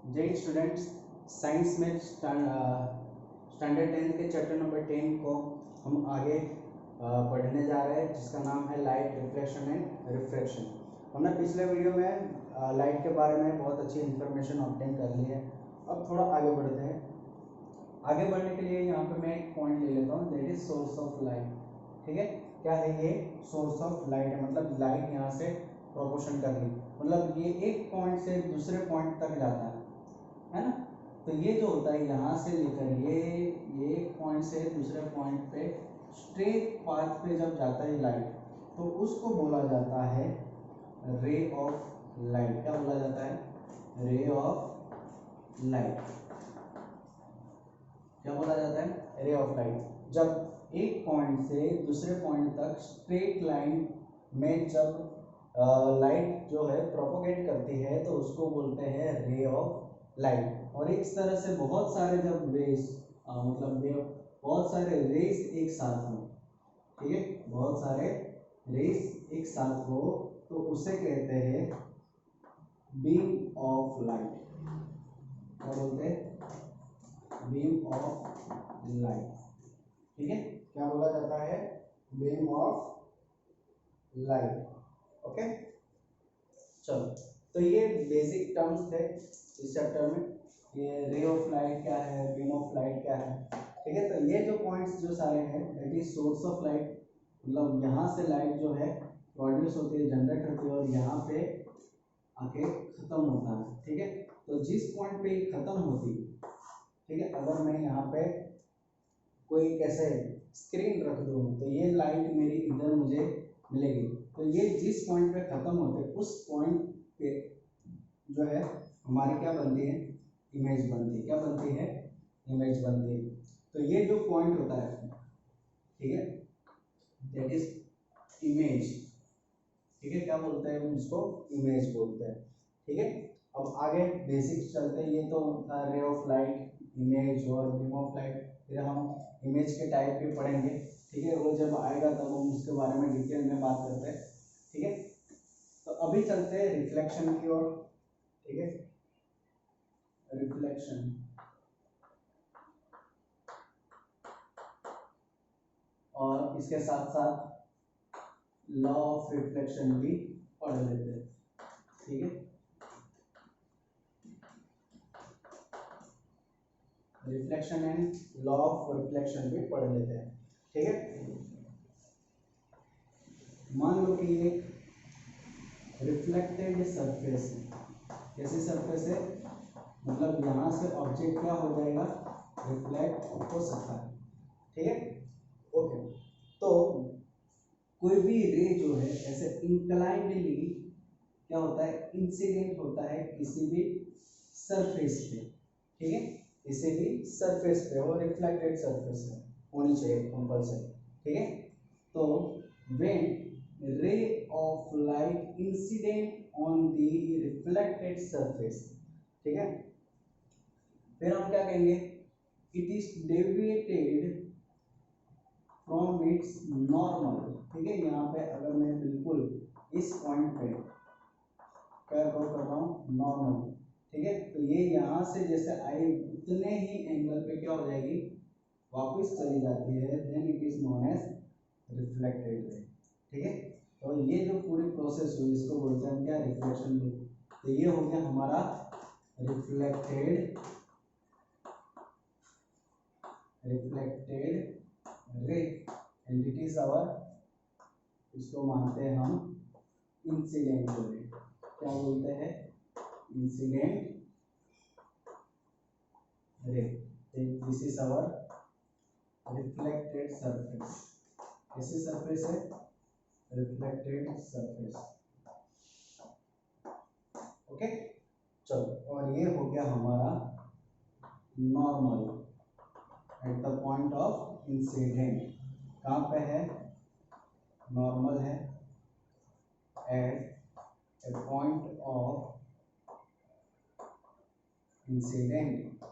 जय students, science में standard 10 के चैप्टर नंबर 10 को हम आगे पढ़ने जा रहे हैं, जिसका नाम है लाइट रिफ्लेक्शन एंड रिफ्रैक्शन। हमने पिछले वीडियो में लाइट के बारे में बहुत अच्छी इन्फॉर्मेशन ऑब्टेन कर ली है। अब थोड़ा आगे बढ़ते हैं। आगे बढ़ने के लिए यहाँ पे मैं एक पॉइंट ले लेता हूँ, that is source of light. ठीक है, क्या है ये? सोर्स ऑफ लाइट है, मतलब लाइट यहाँ से प्रोपोर्शन कर ली, मतलब ये एक पॉइंट से दूसरे पॉइंट तक जाता है ना। तो ये जो होता है यहाँ से लेकर ये एक पॉइंट से दूसरे पॉइंट पे स्ट्रेट पाथ पे जब जाता है लाइट, तो उसको बोला जाता है रे ऑफ लाइट। क्या बोला जाता है? Ray of light. क्या बोला जाता है? Ray of light. जब एक पॉइंट से दूसरे पॉइंट तक स्ट्रेट लाइन में जब लाइट जो है प्रोपोगेट करती है, तो उसको बोलते हैं रे ऑफ लाइट। और इस तरह से बहुत सारे जब रेस मतलब बहुत सारे रेस एक साथ हो, ठीक है, बहुत सारे रेस एक साथ हो, तो उसे कहते हैं बीम ऑफ लाइट। क्या बोलते हैं? Beam of light. ठीक है, क्या बोला जाता है? Beam of light. ओके, चलो, तो ये बेसिक टर्म्स थे इस चैप्टर में। ये रे ऑफ लाइट क्या है, बीम ऑफ लाइट क्या है। ठीक है, तो ये जो पॉइंट्स जो सारे हैं, that is source of light, मतलब यहाँ से लाइट जो है प्रोड्यूस होती है, जनरेट होती है, और यहाँ पे आके खत्म होता है। ठीक है, तो जिस पॉइंट पे खत्म होती है, ठीक है, अगर मैं यहाँ पे कोई कैसे स्क्रीन रख दूँ, तो ये लाइट मेरी इधर मुझे मिलेगी। तो ये जिस पॉइंट पे खत्म होते हैं, उस पॉइंट पे जो है हमारी क्या बनती है? इमेज बनती है। क्या बनती है? इमेज बनती है। तो ये जो पॉइंट होता है, ठीक है, दैट इज इमेज। ठीक है, क्या बोलते हैं हम उसको? इमेज बोलते हैं। ठीक है, अब आगे बेसिक्स चलते हैं। ये तो था रे ऑफ लाइट, इमेज और बीम ऑफ लाइट। फिर हम इमेज के टाइप भी पढ़ेंगे। ठीक है, वो जब आएगा तब हम उसके बारे में डिटेल में बात करते हैं। ठीक है, तो अभी चलते हैं रिफ्लेक्शन की ओर। ठीक है, रिफ्लेक्शन और इसके साथ साथ लॉ ऑफ रिफ्लेक्शन भी पढ़ लेते हैं। ठीक है, reflection and law of reflection भी पढ़ लेते हैं। ठीक है, मान लो कि ये रिफ्लेक्टेड सरफेस है। कैसी सरफेस है? मतलब यहाँ से ऑब्जेक्ट क्या हो जाएगा? रिफ्लेक्ट हो सकता है। ठीक है, ओके। तो कोई भी रे जो है ऐसे इंक्लाइंडली क्या होता है? इंसिडेंट होता है किसी भी सरफेस पे। ठीक है, किसी भी सरफेस पे, और रिफ्लेक्टेड सरफेस है होनी चाहिए कंपल्सरी। ठीक है, तो when ray of light incident on the reflected surface, ठीक है, फिर हम क्या कहेंगे? It is deviated from its normal. ठीक है, यहाँ पे अगर मैं बिल्कुल इस पॉइंट पे क्या कर रहा हूँ? नॉर्मल। ठीक है, तो ये यहाँ से जैसे आई उतने ही एंगल पे क्या हो जाएगी? वापस चली जाती है। Then it is known as reflected ray. ठीक है, तो ये जो पूरी प्रोसेस हुई, इसको बोलते हैं क्या? रिफ्लेक्शन। तो ये हो गया हमारा reflected ray, and it is our, इसको मानते हैं हम इंसिडेंट रे। क्या बोलते हैं? Incident ray. This is our reflected surface. कैसी सरफेस है? Reflected surface. ओके, चलो, और ये हो गया हमारा normal at the point of incident. कहाँ पे है? नॉर्मल है at a point of incident.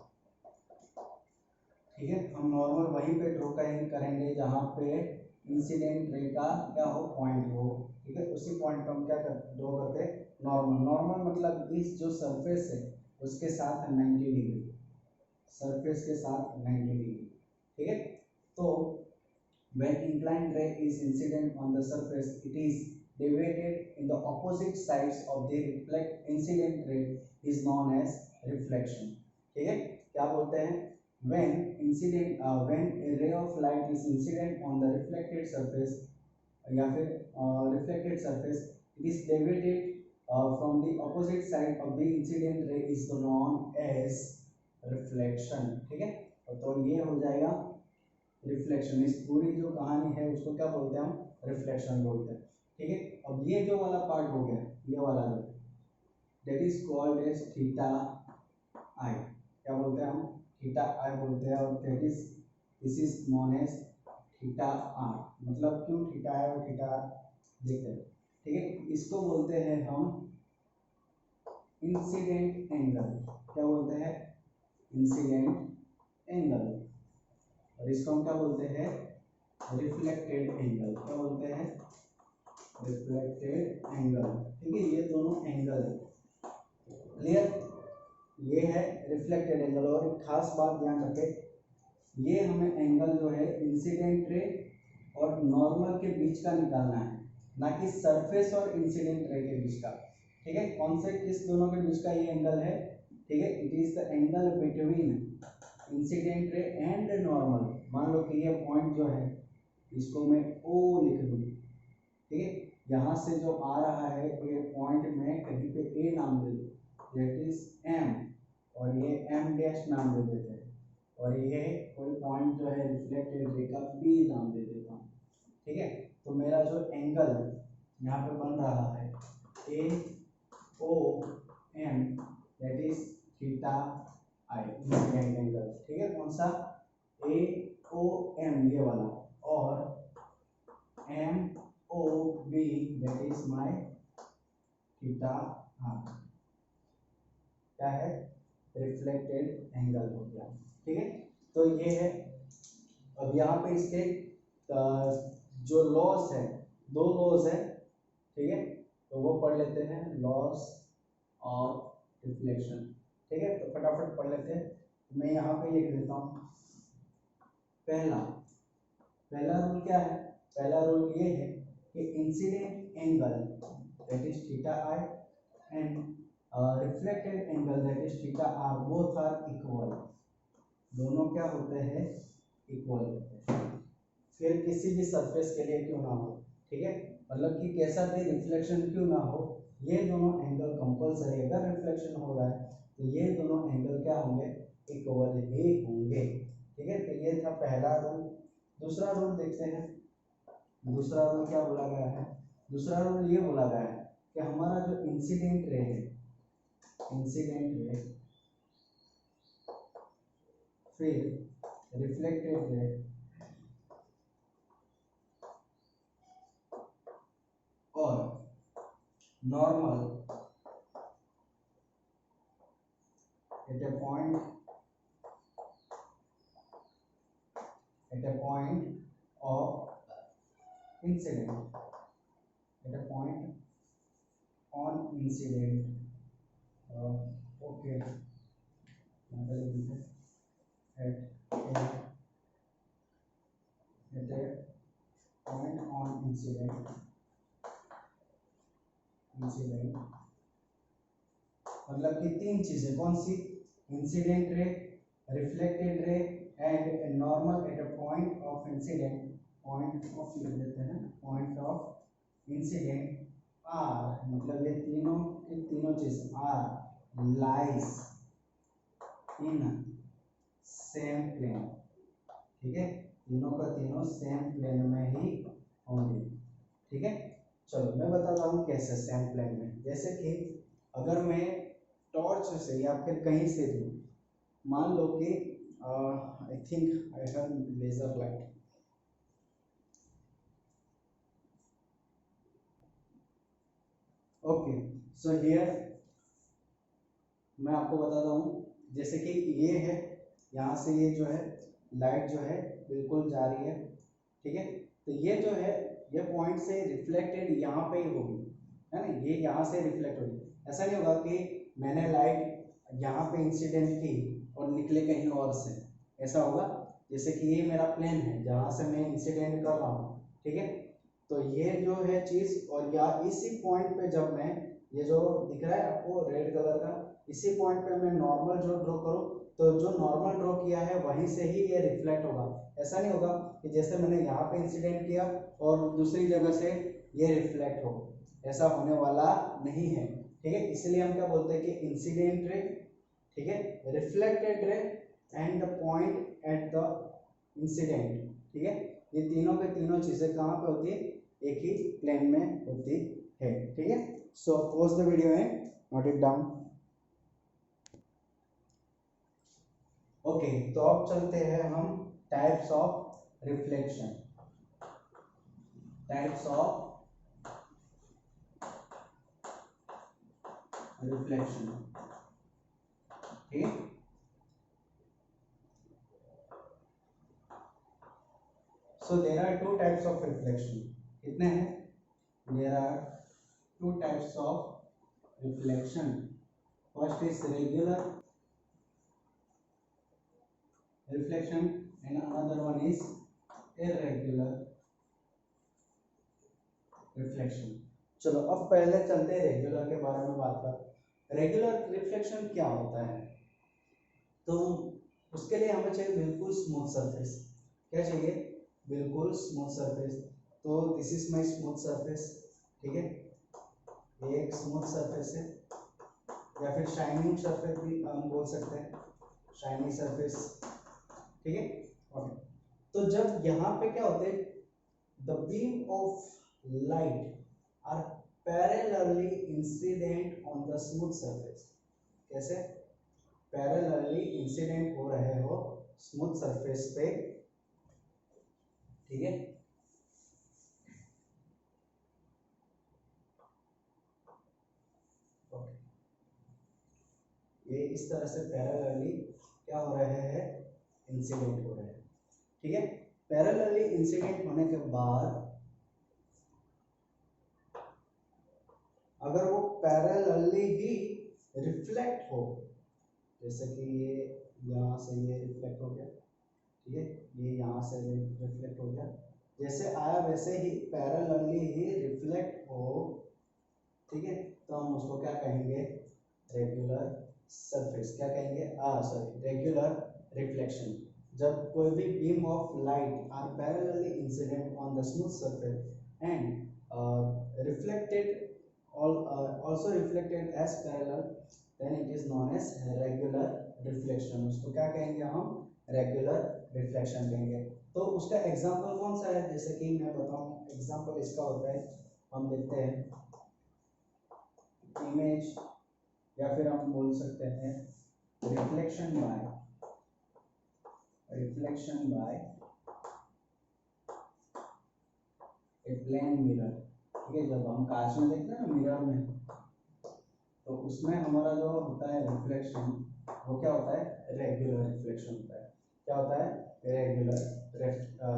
ठीक है, हम नॉर्मल वहीं पे ड्रॉ करेंगे जहाँ पे इंसिडेंट रे का क्या हो? पॉइंट हो। ठीक है, उसी पॉइंट पे हम क्या ड्रॉ करते हैं? नॉर्मल। नॉर्मल मतलब इस जो सरफेस है, उसके साथ 90 डिग्री, सरफेस के साथ 90 डिग्री, ठीक है। तो when inclined ray is incident on the surface, it is deviated in the opposite sides of the reflect incident ray is known as reflection, ठीक है। क्या बोलते हैं, when when a ray of light is incident on the reflected surface या फिर reflected surface, it is deviated from the opposite side of the incident ray is known as reflection, ठीक है। तो ये हो जाएगा रिफ्लेक्शन। इस पूरी जो कहानी है उसको क्या बोलते हैं हम, रिफ्लेक्शन बोलते हैं, ठीक है। अब ये जो वाला पार्ट हो गया, ये वाला जो that is called as theta I, क्या बोलते हैं हम, थीटा आई बोलते हैं, और that is this is known as theta R. मतलब क्यों थीटा आई और थीटा आर देखते हैं, ठीक है। इसको बोलते हैं हम इंसिडेंट एंगल, क्या बोलते हैं, इंसिडेंट एंगल, और इसको हम क्या बोलते हैं, रिफ्लेक्टेड एंगल, क्या बोलते हैं, रिफ्लेक्टेड एंगल, ठीक है। ये दोनों एंगल है, क्लियर। ये है रिफ्लेक्टेड एंगल, और एक खास बात ध्यान रखें, ये हमें एंगल जो है इंसिडेंट रे और नॉर्मल के बीच का निकालना है, ना कि सरफेस और इंसिडेंट रे के बीच का, ठीक है। कौन से किस दोनों के बीच का ये एंगल है, ठीक है, it is the angle between incident ray and normal. मान लो कि ये पॉइंट जो है इसको मैं O लिख दूँ, ठीक है। यहाँ से जो आ रहा है ये पॉइंट में कहीं पे A नाम दे दूँ, दैट इज M, और ये M डैश नाम दे देते हैं, और ये कोई पॉइंट जो है रिफ्लेक्टेड रे का B नाम दे देता हूँ, ठीक है। तो मेरा जो एंगल यहाँ पे बन रहा है AOM, that is theta i, incident angle, ठीक है। कौन सा, AOM ये वाला, और MOB that is my theta r, क्या है, रिफ्लेक्टेड एंगल हो गया, ठीक है। तो ये है। अब यहाँ पे इसके जो लॉस है, दो लॉस है, ठीक है, तो वो पढ़ लेते हैं, लॉस ऑफ रिफ्लेक्शन, ठीक है। तो फटाफट पढ़ लेते हैं, मैं यहाँ पे लिख देता हूँ। पहला रूल क्या है, पहला रूल ये है कि incident angle that is theta i and reflected angle that is theta r both are equal, दोनों क्या होते हैं, इक्वल होते हैं, फिर किसी भी सरफेस के लिए क्यों ना हो, ठीक है। मतलब कि कैसा भी रिफ्लेक्शन क्यों ना हो, ये दोनों एंगल कंपलसरी, अगर रिफ्लेक्शन हो रहा है तो ये दोनों एंगल क्या होंगे, इक्वल ही होंगे, ठीक है। तो ये था पहला रूल। दूसरा रूल देखते हैं, दूसरा रूल क्या बोला गया है, दूसरा रूल ये बोला गया है कि हमारा जो इंसिडेंट रे है, इंसिडेंट रे फिर रिफ्लेक्टेड रे और normal at a point of incident, at a point on incident, okay, at a point on incident मतलब कि तीन चीजें, कौन सी, incident ray, reflected ray and normal at a point of incident, point of लिख देते हैं, पॉइंट ऑफ इंसिडेंट आर, मतलब ये तीनों की तीनों चीज are lies in same plane, ठीक है, तीनों का तीनों सेम प्लेन में ही होंगे, ठीक है। चलो मैं बताता हूँ कैसे सेम प्लेन में। जैसे कि अगर मैं टॉर्च से या फिर कहीं से भी, मान लो कि I think I have laser light, okay, so here मैं आपको बताता हूँ, जैसे कि ये है, यहाँ से ये जो है लाइट जो है बिल्कुल जा रही है, ठीक है। तो ये जो है ये पॉइंट से रिफ्लेक्टेड यहाँ पे ही होगी, है ना, ये यहाँ से रिफ्लेक्ट होगी। ऐसा नहीं होगा कि मैंने लाइट यहाँ पे इंसिडेंट की और निकले कहीं और से, ऐसा होगा। जैसे कि ये मेरा प्लेन है जहाँ से मैं इंसिडेंट कर रहा हूँ, ठीक है। तो ये जो है चीज़, और या इसी पॉइंट पे जब मैं, ये जो दिख रहा है आपको रेड कलर का, इसी पॉइंट पे मैं नॉर्मल जो ड्रॉ करूँ, तो जो नॉर्मल ड्रॉ किया है वहीं से ही ये रिफ्लेक्ट होगा। ऐसा नहीं होगा कि जैसे मैंने यहाँ पे इंसिडेंट किया और दूसरी जगह से ये रिफ्लेक्ट हो, ऐसा होने वाला नहीं है, ठीक है। इसलिए हम क्या बोलते हैं कि इंसिडेंट रे, ठीक है, reflected ray and the point at the incident, ठीक है। ये तीनों के तीनों चीजें कहाँ पे होती है, एक ही प्लेन में होती है, ठीक है। So pause the video and note it down. Okay, तो अब चलते हैं हम types of reflection, types of reflection, ठीक है। So there are two types of reflection. कितने हैं? There are two types of reflection. First is regular reflection and another one is irregular reflection. चलो अब पहले चलते हैं रेगुलर के बारे में बात कर। रेगुलर रिफ्लेक्शन क्या होता है? तो उसके लिए हमें चाहिए बिल्कुल स्मूथ सरफेस। क्या चाहिए? बिल्कुल स्मूथ सरफेस। तो this is my smooth surface, ठीक है, ये एक स्मूथ सरफेस है, या फिर शाइनिंग सरफेस भी हम बोल सकते हैं, शाइनिंग सरफेस, ठीक है। ओके, तो जब यहाँ पे क्या होते हैं, the beam of light are parallelly incident on the smooth surface. कैसे? पैरेलली इंसिडेंट हो रहे हो स्मूथ सरफेस पे, ठीक है। ये इस तरह से पैरेलली क्या हो रहे हैं, इंसिडेंट हो रहे हैं, ठीक है। पैरेलली इंसिडेंट होने के बाद अगर वो पैरेलली ही रिफ्लेक्ट हो, जैसे कि ये यहाँ से ये रिफ्लेक्ट हो गया, ठीक है, ये यहाँ से रिफ्लेक्ट हो गया, जैसे आया वैसे ही पैरेलली ही रिफ्लेक्ट हो, ठीक है, तो हम उसको क्या कहेंगे, रेगुलर सरफेस, क्या कहेंगे, सॉरी, रेगुलर रिफ्लेक्शन। जब कोई भी beam of light are parallelly incident on the smooth surface and reflected also reflected as parallel, then it is known as regular reflection। उसको क्या कहेंगे हम, रेगुलर रिफ्लेक्शन कहेंगे। तो उसका एग्जांपल कौन सा है, जैसे कि मैं बताऊं, एग्जांपल इसका होता है, हम देखते हैं इमेज, या फिर हम बोल सकते हैं reflection by a plane mirror, ठीक है। जब हम कांच में देखते हैं ना, मिरर में, तो उसमें हमारा जो होता है रिफ्लेक्शन, वो क्या होता है, रेगुलर रिफ्लेक्शन होता है। क्या होता है, रेगुलर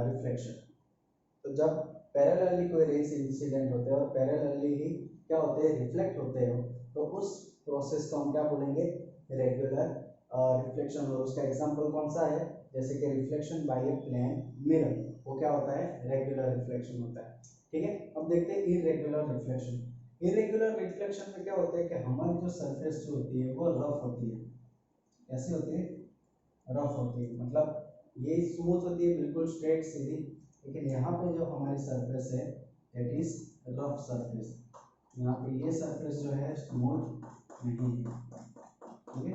रिफ्लेक्शन। तो जब पैरेलली कोई रेस इंसिडेंट होते हैं और पैरेलली ही क्या होते हैं, रिफ्लेक्ट होते हो, तो उस प्रोसेस को हम क्या बोलेंगे, रेगुलर रिफ्लेक्शन। और उसका एग्जांपल कौन सा है, जैसे कि reflection by a plane mirror, वो क्या होता है, रेगुलर रिफ्लेक्शन होता है, ठीक है। अब देखते हैं इरेगुलर रिफ्लेक्शन। इरेगुलर रिफ्लेक्शन में क्या होता है कि हमारी जो सरफेस जो होती है वो रफ होती है। कैसी होती है, रफ होती है, मतलब ये स्मूथ होती है, बिल्कुल स्ट्रेट सीधी, लेकिन यहाँ पे जो हमारी सरफेस है दैट इज रफ सरफेस। यहाँ पे ये सरफेस जो है स्मूथ नहीं है, ठीक है।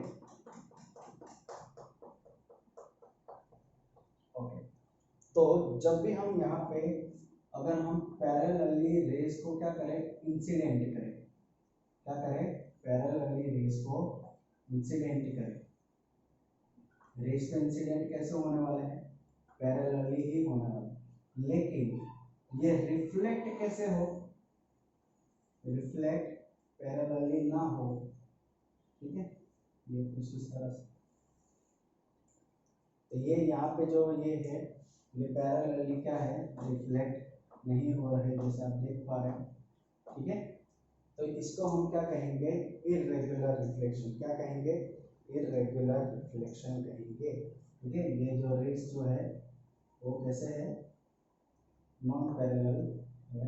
ओके, तो जब भी हम यहाँ पे अगर हम पैरेलली रेस को क्या करें, इंसिडेंट करें, क्या करें, पैरेलली रेस को इंसिडेंट करें। रेस पे इंसिडेंट कैसे होने वाले हैं, पैरेलली ही होने वाले, लेकिन ये रिफ्लेक्ट कैसे हो, रिफ्लेक्ट पैरेलली ना हो, ठीक है। ये कुछ इस तरह से, तो ये यहाँ पे जो ये है, ये पैरेलली क्या है, रिफ्लेक्ट नहीं हो रहे, जैसे आप देख पा रहे हैं, ठीक है। तो इसको हम क्या कहेंगे, इरेगुलर रिफ्लेक्शन। क्या कहेंगे, इरेगुलर रिफ्लेक्शन कहेंगे। ठीक है, ये जो रेस जो है वो कैसे है, नॉन पैरेलल है,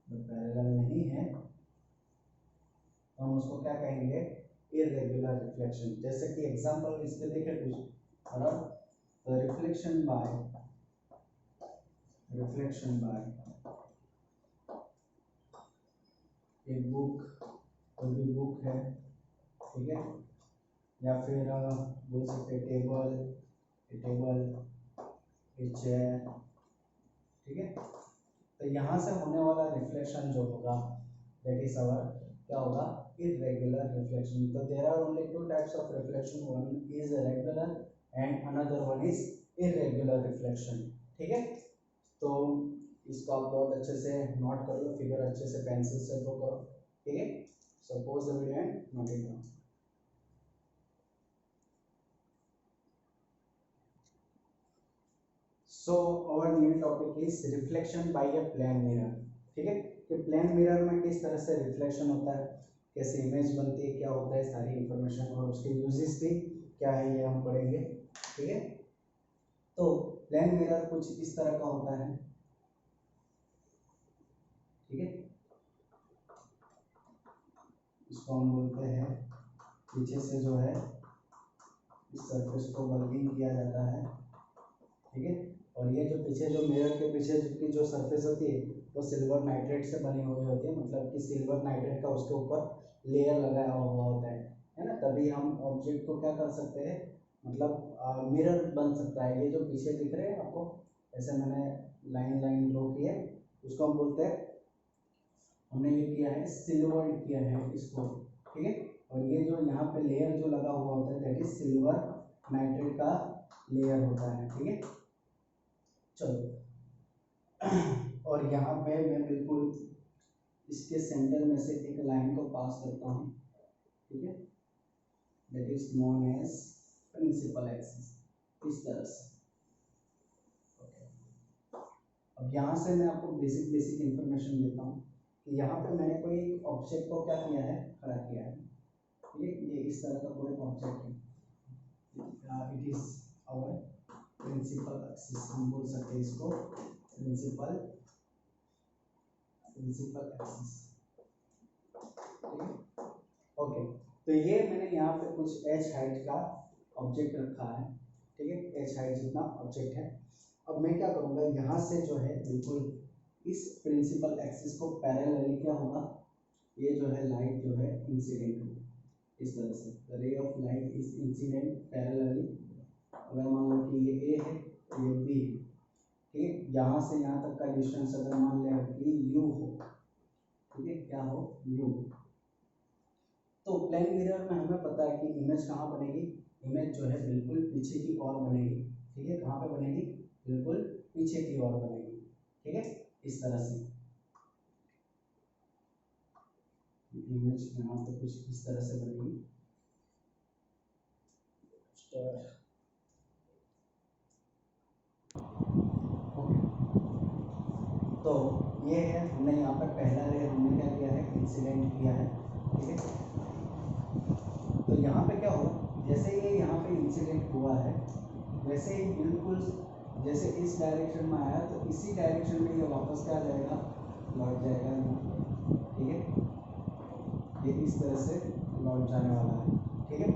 तो पैरेलल नहीं है, तो हम उसको क्या कहेंगे, इरेगुलर रिफ्लेक्शन। जैसे कि एग्जांपल इसके देखें कुछ, और तो रिफ्लेक्शन बाय एक बुक, कोई भी बुक है, ठीक है, या फिर बोल सकते टेबल, ए चेयर, ठीक है। तो यहाँ से होने वाला रिफ्लेक्शन जो होगा दैट इज अवर क्या होगा, irregular reflection। तो there are only two types of reflection, one is regular and another one is irregular reflection। ठीक है, तो इसको आप बहुत अच्छे से नोट कर लो, फिगर अच्छे से पेंसिल से ड्रॉ करो। ठीक है, suppose the video and note it down. So our new topic is reflection by a plane mirror. ठीक है, कि प्लेन मिरर में किस तरह से रिफ्लेक्शन होता है, कैसे इमेज बनती है, क्या होता है, सारी इंफॉर्मेशन और उसके यूजेस भी क्या है ये हम पढ़ेंगे। ठीक है, तो प्लेन मिरर कुछ इस तरह का होता है। ठीक है, इसको हम बोलते हैं पीछे से जो है इस सरफेस को बल्किंग किया जाता है। ठीक है, और ये जो पीछे जो मिरर के पीछे की जो सरफेस होती है वो सिल्वर नाइट्रेट से बनी हुई होती है, मतलब कि सिल्वर नाइट्रेट का उसके ऊपर लेयर लगाया हुआ होता है ना, तभी हम ऑब्जेक्ट को क्या कर सकते हैं, मतलब मिरर बन सकता है। ये जो पीछे दिख रहे हैं आपको, ऐसे मैंने लाइन ड्रॉ की है, उसको हम बोलते हैं, हमने ये किया है सिल्वर किया है इसको। ठीक है, और ये जो यहाँ पे लेयर जो लगा हुआ होता है दैट इज सिल्वर नाइट्रेट का लेयर होता है। ठीक है, चलो और यहाँ पे मैं बिल्कुल इसके सेंटर में से एक लाइन को पास करता हूँ। ठीक है, that is known as principal axis, इस तरह से। अब यहाँ से मैं आपको बेसिक इंफॉर्मेशन देता हूँ कि यहाँ पे मैंने कोई ऑब्जेक्ट को क्या किया है, खड़ा किया है। ठीक है, ये इस तरह का कोई ऑब्जेक्ट है, it is our principal axis, हम बोल सकते हैं इसको प्रिंसिपल एक्सिस। ठीक है, ओके, तो ये मैंने यहाँ पे कुछ एच हाइट का ऑब्जेक्ट रखा है। ठीक है, एच हाइट जितना ऑब्जेक्ट है। अब मैं क्या करूँगा, यहाँ से जो है बिल्कुल इस प्रिंसिपल एक्सिस को पैरेलली क्या होगा, ये जो है लाइट जो है इंसिडेंट होगी इस तरह से, ray of light is incident parallelly. अगर मान लो कि ये ए है, ये बी है। ठीक है, यहाँ से यहाँ तक का डिस्टेंस अगर मान लें कि यू हो, ठीक है, क्या हो, यू। तो प्लेन मिरर में हमें पता है कि इमेज कहाँ बनेगी, इमेज जो है बिल्कुल पीछे की ओर बनेगी। ठीक है, कहाँ पे बनेगी, बिल्कुल पीछे की ओर बनेगी। ठीक है, इस तरह से इमेज यहाँ पे कुछ इस तरह से बनेगी। तो ये है, हमने यहाँ पर पहला रे हमने क्या किया है, इंसिडेंट किया है। ठीक है, तो यहाँ पे क्या हो, जैसे ये यहाँ पे इंसिडेंट हुआ है वैसे ही बिल्कुल जैसे इस डायरेक्शन में आया तो इसी डायरेक्शन में ये वापस क्या जाएगा, लौट जाएगा। ठीक है, ये इस तरह से लौट जाने वाला है। ठीक है,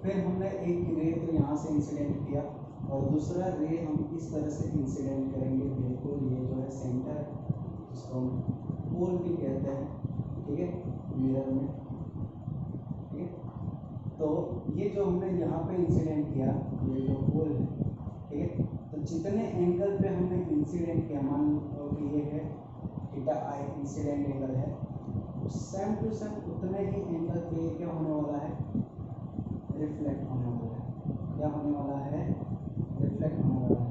फिर हमने एक रे तो यहाँ से इंसिडेंट किया और दूसरा रे हम इस तरह से इंसिडेंट करेंगे, बिल्कुल ये जो है सेंटर, जिसको हम पोल भी कहते हैं। ठीक है, मिरर में। ठीक है, तो ये जो हमने यहाँ पे इंसिडेंट किया, ये जो पोल है, ठीक है, तो जितने एंगल पे हमने इंसिडेंट किया, मान लो कि ये है थीटा आई इंसिडेंट एंगल है, सेम टू सेम उतने ही एंगल पे क्या होने वाला है, रिफ्लेक्ट होने वाला है। क्या होने वाला है, रिफ्लेक्ट होने वाला है।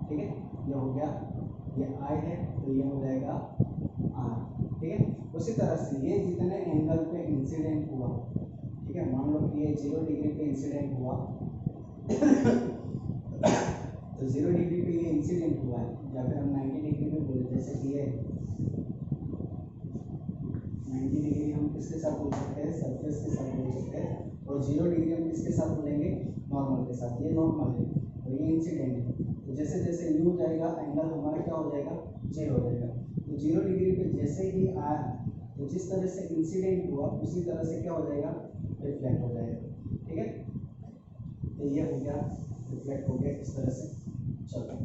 ठीक है, ये हो गया, ये आई है तो ये हो जाएगा आर। ठीक है, उसी तरह से ये जितने एंगल पे इंसिडेंट हुआ, ठीक है, मान लो कि ये 0 डिग्री पे इंसिडेंट हुआ तो 0 डिग्री पे ये इंसिडेंट हुआ है, या फिर हम 90 डिग्री में बोले, जैसे कि ये 90 डिग्री हम किसके साथ बोल सकते हैं, सरफेस के साथ बोल सकते हैं। और और 0 डिग्री हम किसके साथ मिलेंगे, नॉर्मल के साथ। ये नॉर्मल है और ये इंसिडेंट है। तो जैसे जैसे यू जाएगा एंगल हमारा क्या हो जाएगा, 0 हो जाएगा। तो 0 डिग्री पे जैसे ही आया तो जिस तरह से इंसिडेंट हुआ उसी तरह से क्या हो जाएगा, रिफ्लेक्ट हो जाएगा। ठीक है, तो ये हो गया, रिफ्लेक्ट हो गया इस तरह से। चलो,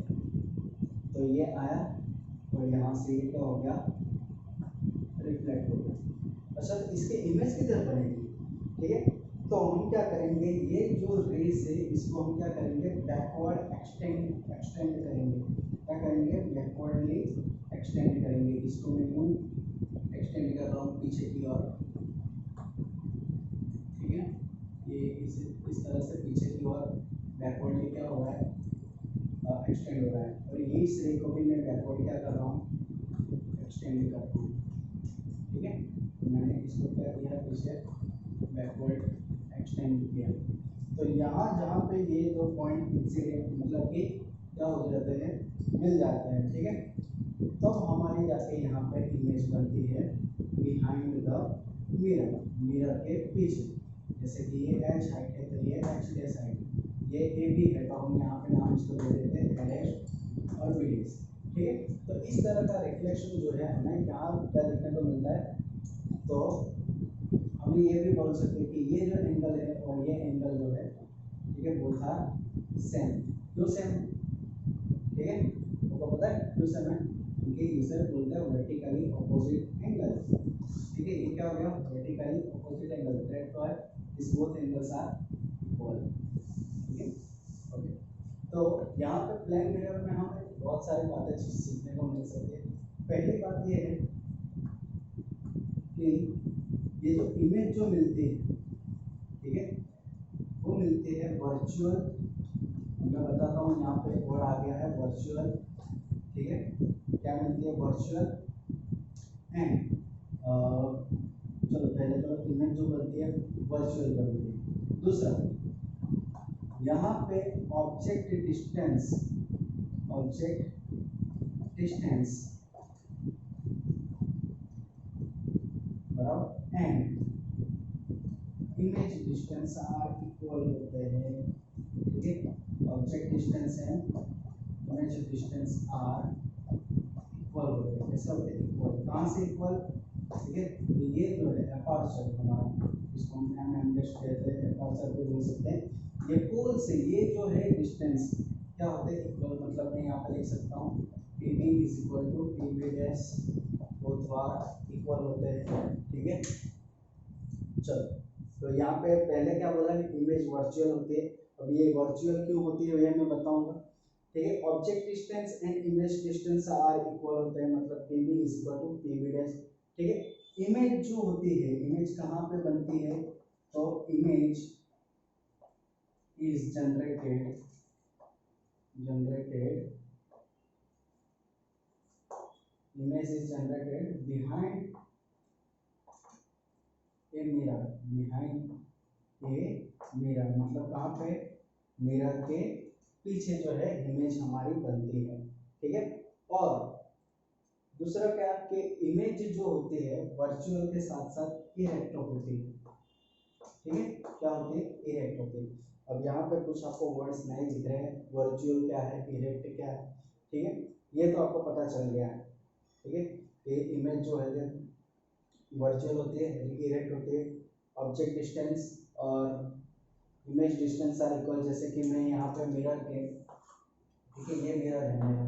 तो ये आया और यहाँ से ये क्या हो गया, रिफ्लेक्ट हो गया। अच्छा, तो इसके इमेज किधर बनेगी, ठीक है। तो हम क्या करेंगे, ये जो रेस है इसको हम क्या करेंगे, बैकवर्ड एक्सटेंड करेंगे। क्या करेंगे, बैकवर्डली एक्सटेंड करेंगे। इसको मैं यूँ एक्सटेंड कर रहा हूँ पीछे की ओर, ठीक है। ये इस तरह से पीछे की ओर बैकवर्डली क्या हो रहा है, एक्सटेंड हो रहा है। और ये इस रे को भी मैं बैकवर्ड क्या कर रहा हूँ, एक्सटेंड कर रहा हूँ। ठीक है, तो मैंने इसको क्या किया, पीछे बैकवर्ड एक्सटेंड किया। तो यहाँ जहाँ पे ये दो पॉइंट इंसिडेंट मतलब कि क्या हो जाते हैं, मिल जाते हैं। ठीक है, तो हमारी जाके यहाँ पे इमेज बनती है बिहाइंड द मिरर, मिरर के पीछे। जैसे कि ये एच हाइट है तो ये एच डेस हाइट, ये ए बी है तो हम यहाँ पे नाम इसको दे देते हैं एल एच और बी डेस। ठीक है, तो इस तरह का रिफ्लेक्शन जो है हमें यहाँ क्या देखने को मिलता है। तो हम ये भी बोल सकते हैं कि ये जो एंगल है और ये एंगल जो है, ठीक है, बोथ आर सेम। क्यों सेम, ठीक है, आपको पता है क्यों सेम है, क्योंकि इसे बोलते हैं वर्टिकली ऑपोजिट एंगल। ठीक है, ये क्या हो गया, vertically opposite angle, that why this both angles are equal. ठीक है, ओके। तो यहाँ पे प्लेन मिरर में हमें बहुत सारी बातें सीखने को मिल सकती है। पहली बात ये है कि ये जो इमेज जो मिलती है, ठीक है, वो मिलती है वर्चुअल। मैं बताता हूँ, यहाँ पे वर्ड आ गया है वर्चुअल। ठीक है, क्या मिलती है, वर्चुअल एंड चलो पहले तो इमेज जो बनती है वर्चुअल बनती है। दूसरा, यहाँ पे ऑब्जेक्ट डिस्टेंस बराबर and image distance are equal होते हैं। ठीक है, object distance and image distance are equal होते हैं। कैसे होते हैं, इक्वल, कहाँ से इक्वल, ठीक है, तो ये जो है अपर्चर हमारा, इसको हम एम जस्ट कहते हैं, अपर्चर को बोल सकते हैं। ये पोल से ये जो है डिस्टेंस क्या होते हैं, इक्वल। मतलब मैं यहाँ पे लिख सकता हूँ P B is equal to P B dash, both are equal होते हैं। ठीक है, चलो, तो यहाँ पे पहले क्या बोला कि इमेज वर्चुअल होती है। अब ये वर्चुअल क्यों होती है ये मैं बताऊंगा। ठीक है, object distance and image distance are equal होते हैं, मतलब P B is equal to P B dash. ठीक है, इमेज जो होती है, इमेज कहाँ पे बनती है, तो image is generated image is generated behind a mirror, मतलब कहाँ पे, मिरर के पीछे जो है इमेज हमारी बनती है। ठीक है, और दूसरा क्या कि इमेज जो होती है वर्चुअल के साथ साथ इरेक्ट होती है। ठीक है, क्या होती है, इरेक्ट होती है। अब यहाँ पे कुछ आपको वर्ड्स नहीं दिख रहे हैं, वर्चुअल क्या है, इरेक्ट क्या है। ठीक है, ये तो आपको पता चल गया है। ठीक है, ये इमेज जो है वर्चुअल होती है, इरेक्ट होती है। ऑब्जेक्ट डिस्टेंस और इमेज डिस्टेंस आर इक्वल। जैसे कि मैं यहाँ पे मिरर के, ठीक है, ये मिरर है मेरा,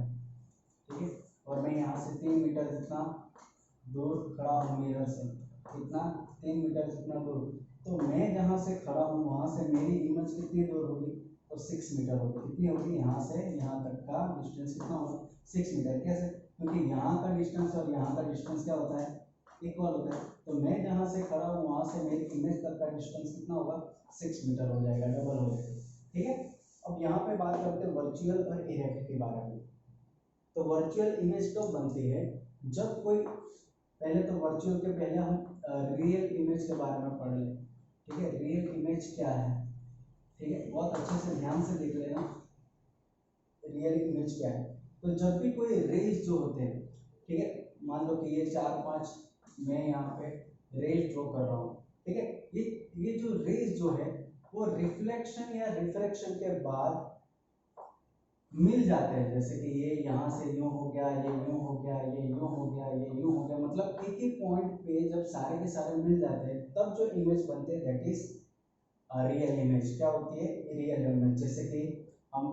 ठीक है, और मैं यहाँ से 3 मीटर जितना दूर खड़ा हूँ मिरर से, कितना, 3 मीटर जितना दूर। तो मैं जहाँ से खड़ा हूँ वहाँ से मेरी इमेज कितनी दूर होगी, तो 6 मीटर होगी। कितनी होगी, यहाँ से यहाँ तक का डिस्टेंस कितना होगा, 6 मीटर। कैसे, क्योंकि यहाँ का डिस्टेंस और यहाँ का डिस्टेंस क्या होता है, इक्वल होता है। तो मैं जहाँ से खड़ा हूँ वहाँ से मेरी इमेज तक का डिस्टेंस कितना होगा, 6 मीटर हो जाएगा, डबल हो जाएगा। ठीक है, अब यहाँ पे बात करते हैं वर्चुअल और इरेक्ट के बारे में। तो वर्चुअल इमेज कब बनती है, जब कोई, पहले तो वर्चुअल के पहले हम रियल इमेज के बारे में पढ़ लें। ठीक है, रियल इमेज क्या है, ठीक है, बहुत अच्छे से ध्यान से देख लेना रियल इमेज क्या है। तो जब भी कोई रेज जो होते हैं, ठीक है, मान लो कि ये 4-5 मैं यहाँ पे रेज ड्रॉ कर रहा हूँ, ठीक है, ये जो रेज जो है वो रिफ्लेक्शन या रिफ्रैक्शन के बाद मिल जाते हैं, जैसे कि ये यहाँ से यूं हो गया, ये यूं हो गया, ये यूं हो गया, ये यूं हो गया, मतलब एक ही पॉइंट पे जब सारे के सारे मिल जाते हैं तब जो इमेज बनते हैं दैट इज रियल इमेज। क्या होती है रियल इमेज? जैसे कि हम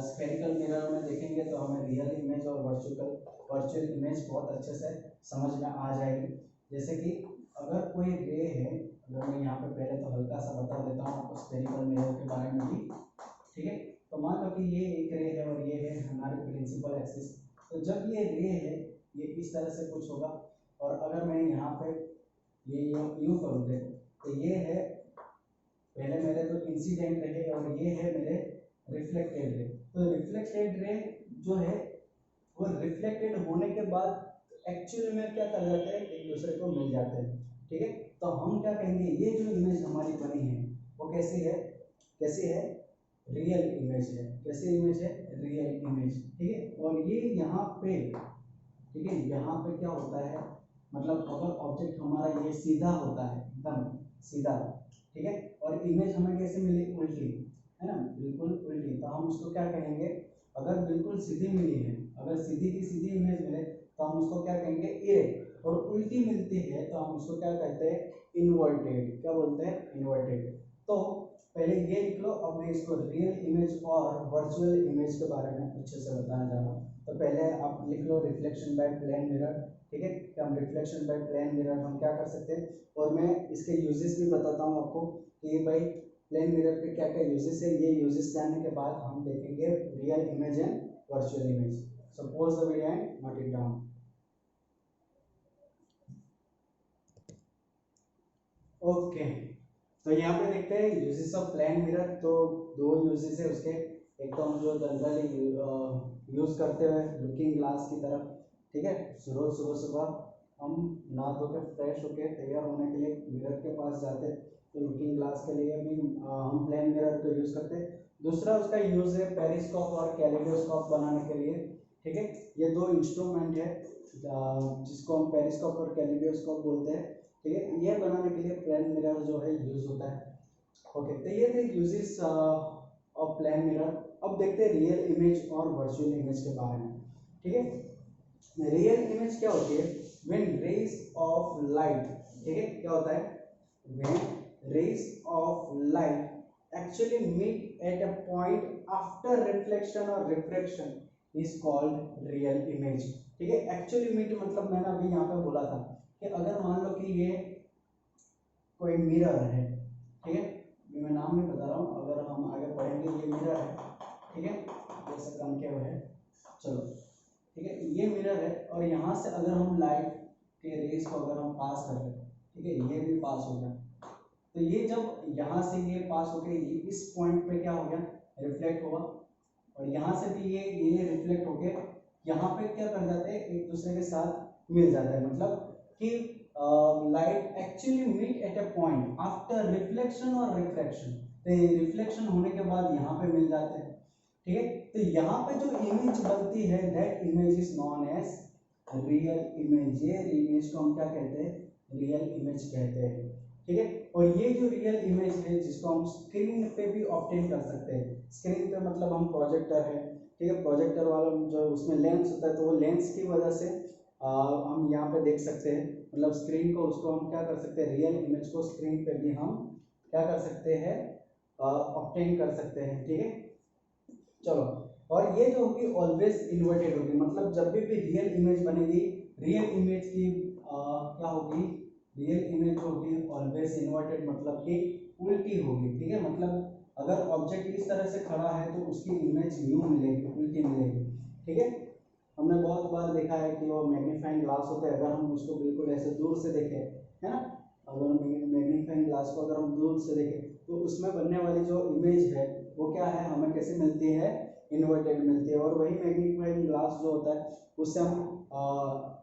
स्फेरिकल मिरर में देखेंगे तो हमें रियल इमेज और वर्चुअल इमेज बहुत अच्छे से समझ में आ जाएगी। जैसे कि अगर कोई रे है, अगर मैं यहाँ पे पहले तो हल्का सा बता देता हूँ आपको स्फेरिकल मिरर के बारे में भी, ठीक है। तो मान लो कि ये एक रे है और ये है हमारे प्रिंसिपल एक्सिस। तो जब ये रे है ये इस तरह से कुछ होगा, और अगर मैं यहाँ पे ये यूं करूँ देखो, तो ये है पहले मेरे तो इंसिडेंट रे और ये है मेरे रिफ्लेक्टेड रे। तो रिफ्लेक्टेड रे जो है वो रिफ्लेक्टेड होने के बाद एक्चुअली में क्या कर जाते हैं, एक दूसरे को मिल जाते हैं, ठीक है। तो हम क्या कहेंगे, ये जो इमेज हमारी बनी है वो कैसी है, कैसी है, रियल इमेज है। कैसी इमेज है, रियल इमेज, ठीक है। और ये यहाँ पे, ठीक है, यहाँ पे क्या होता है, मतलब अगर ऑब्जेक्ट हमारा ये सीधा होता है एकदम सीधा, ठीक है, और इमेज हमें कैसे मिली, उल्टी, है ना, बिल्कुल उल्टी, तो हम उसको क्या कहेंगे, अगर बिल्कुल सीधी मिली है, अगर सीधी की सीधी इमेज मिले तो हम उसको क्या कहेंगे, इरेक्ट, और उल्टी मिलती है तो हम उसको क्या कहते हैं, इन्वर्टेड। क्या बोलते हैं, इन्वर्टेड। तो पहले ये लिख लो, अब मैं इसको रियल इमेज और वर्चुअल इमेज के बारे में अच्छे से बताना चाह रहा हूँ। तो पहले आप लिख लो रिफ्लेक्शन बाय प्लेन मिरर, ठीक है। कि हम रिफ्लेक्शन बाय प्लेन मिरर हम क्या कर सकते हैं, और मैं इसके यूजेस भी बताता हूँ आपको कि भाई प्लेन मिरर के क्या क्या यूजेस है। ये यूजेस जानने के बाद हम देखेंगे real image and virtual image. So pause the video and note it down. Okay, तो यहाँ पे देखते हैं यूजेस ऑफ प्लेन मिरर। तो दो यूजेस है उसके, एक तो हम जो जनरली यूज करते हैं लुकिंग ग्लास की तरफ, ठीक है। सुबह सुबह सुबह हम नहा धो के फ्रेश होके तैयार होने के लिए मिरर के पास जाते हैं, तो लुकिंग ग्लास के लिए भी हम प्लेन मिरर को यूज करते हैं। दूसरा उसका यूज है पेरिस्कोप और कैलिडोस्कोप बनाने के लिए, ठीक है। ये दो इंस्ट्रूमेंट है जिसको हम पेरिस्कोप और कैलिडोस्कोप बोलते हैं, ठीक है। ये बनाने के लिए प्लेन मिरर जो है यूज होता है। ओके, तो ये थे यूजेस ऑफ प्लेन मिरर। अब देखते हैं रियल इमेज और वर्चुअल इमेज के बारे में, ठीक है। रियल इमेज क्या होती है, व्हेन रेज ऑफ लाइट, ठीक है, क्या होता है, when rays of light actually meet at a point after reflection और refraction is called real image, ठीक है। एक्चुअली मीट मतलब मैंने अभी यहाँ पे बोला था कि अगर मान लो कि ये कोई मिरर है, ठीक है, मैं नाम नहीं बता रहा हूँ, अगर हम आगे पढ़ेंगे ये मिरर है, ठीक है, जैसे कनकेव है, चलो, ठीक है, ये मिरर है, और यहाँ से अगर हम लाइट के रेस को अगर हम पास कर रहे हैं, ठीक है, ये भी पास हो गया, तो ये जब यहाँ से ये पास हो गया, इस पॉइंट पे क्या हो गया, रिफ्लेक्ट हुआ, और यहाँ से भी ये रिफ्लेक्ट होके यहाँ पे क्या कर जाते हैं, एक दूसरे के साथ मिल जाता है, मतलब कि light actually meet at a point after reflection और रिफ्रैक्शन। तो रिफ्लेक्शन होने के बाद यहाँ पे मिल जाते हैं, ठीक है। तो यहाँ पे जो इमेज बनती है that image is known as real image. ये इमेज को हम क्या कहते हैं, रियल इमेज कहते हैं, ठीक है। और ये जो रियल इमेज है जिसको हम स्क्रीन पे भी ऑब्टेन कर सकते हैं, स्क्रीन पे मतलब हम प्रोजेक्टर है, ठीक है, प्रोजेक्टर वाला जो उसमें लेंस होता है, तो वो लेंस की वजह से हम यहाँ पे देख सकते हैं, मतलब स्क्रीन को उसको हम क्या कर सकते हैं, रियल इमेज को स्क्रीन पे भी हम क्या कर सकते हैं, ऑब्टेन कर सकते हैं, ठीक है। चलो, और ये जो होगी ऑलवेज इन्वर्टेड होगी, मतलब जब भी रियल इमेज बनेगी, रियल इमेज की क्या होगी, रियल इमेज होगी ऑलवेज इन्वर्टेड, मतलब कि उल्टी होगी, ठीक है। मतलब अगर ऑब्जेक्ट इस तरह से खड़ा है तो उसकी इमेज यूं मिलेगी, उल्टी मिलेगी, ठीक है। हमने बहुत बार देखा है कि वो मैग्नीफाइंग ग्लास होते हैं, अगर हम उसको बिल्कुल ऐसे दूर से देखें, है ना, अगर मैग्नीफाइंग ग्लास को अगर हम दूर से देखें तो उसमें बनने वाली जो इमेज है वो क्या है, हमें कैसे मिलती है, इन्वर्टेड मिलती है। और वही मैग्नीफाइंग ग्लास जो होता है उससे हम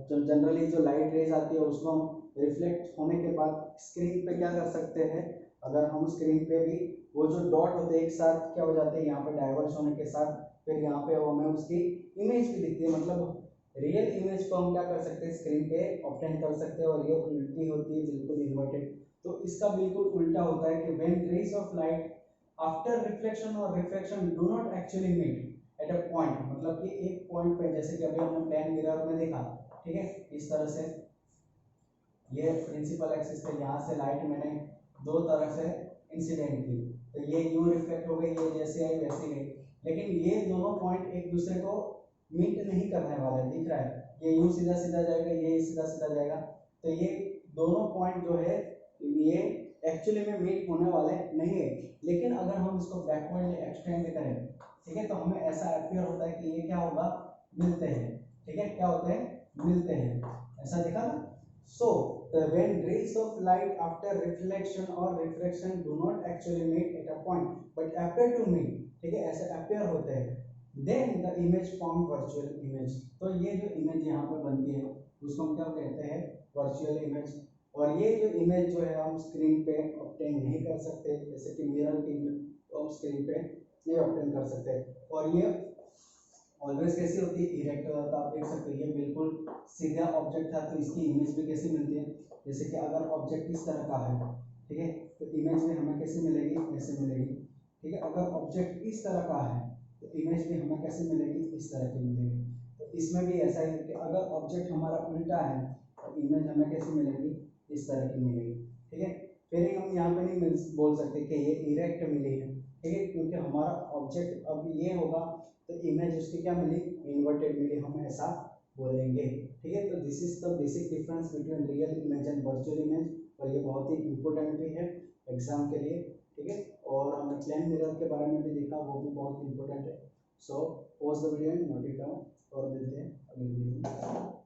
जो जनरली जो लाइट रेज आती है उसको हम रिफ्लेक्ट होने के बाद स्क्रीन पे क्या कर सकते हैं, अगर हम स्क्रीन पे भी वो जो डॉट होते हैं एक साथ क्या हो जाते हैं, यहाँ पे डाइवर्स होने के साथ फिर यहाँ पे हमें उसकी इमेज भी दिखती है, मतलब रियल इमेज को हम क्या कर सकते हैं, स्क्रीन पे ऑब्टेन कर सकते हैं, और ये उल्टी होती है, बिल्कुल इन्वर्टेड। तो इसका बिल्कुल उल्टा होता है कि when rays of light after reflection और refraction do not actually meet at a point, मतलब कि एक पॉइंट पे, जैसे कि अभी हमने प्लेन मिरर में देखा, ठीक है, इस तरह से ये प्रिंसिपल एक्सिस है, यहाँ से लाइट मैंने दो तरफ से इंसिडेंट की, तो ये यूं रिफ्लेक्ट हो गई, ये जैसे आई वैसे गई, लेकिन ये दोनों पॉइंट एक दूसरे को मीट नहीं करने वाले, दिख रहा है, ये यूं सीधा सीधा जाएगा, ये सीधा सीधा जाएगा, तो ये दोनों पॉइंट जो है ये एक्चुअली में मीट होने वाले नहीं है। लेकिन अगर हम इसको बैकवर्ड एक्सटेंड करें, ठीक है, तो हमें ऐसा अपियर होता है कि ये क्या होगा, मिलते हैं, ठीक है, क्या होते हैं, मिलते हैं, ऐसा दिखा ना। So, when rays of light after reflection or refraction do not actually meet at a point but appear to meet, ठीक है, ऐसे appear होते हैं, then the image form virtual image। तो ये जो image यहाँ पे बनती है उसको हम क्या कहते हैं, virtual image। और ये जो image जो है हम स्क्रीन पे obtain नहीं कर सकते, जैसे कि मिरर की तो हम स्क्रीन पे नहीं obtain कर सकते। और ये ऑलवेज कैसी होती है, इरेक्टर होता है, आप देख सकते हैं ये बिल्कुल सीधा ऑब्जेक्ट था, तो इसकी इमेज भी कैसी मिलती है, जैसे कि अगर ऑब्जेक्ट इस तरह का है, ठीक है, तो इमेज में हमें कैसे मिलेगी, ऐसे मिलेगी, ठीक है, अगर ऑब्जेक्ट इस तरह का है तो इमेज भी हमें कैसे मिलेगी, इस तरह की मिलेगी। तो इसमें भी ऐसा है कि अगर ऑब्जेक्ट हमारा उल्टा है तो इमेज हमें कैसे मिलेगी, इस तरह की मिलेगी, ठीक है। फिर हम यहाँ पे नहीं बोल सकते कि ये इरेक्ट मिली है, ठीक है, क्योंकि हमारा ऑब्जेक्ट अब ये होगा तो इमेज उसकी क्या मिली, इन्वर्टेड मिली, हम ऐसा बोलेंगे, ठीक है। तो this is the basic difference between real image and virtual image, और ये बहुत ही इंपॉर्टेंट भी है एग्जाम के लिए, ठीक है। और हमने प्लेन मिरर के बारे में भी देखा, वो भी बहुत इंपॉर्टेंट है। So pause the video and note it down, और मिलते हैं अगली वीडियो में।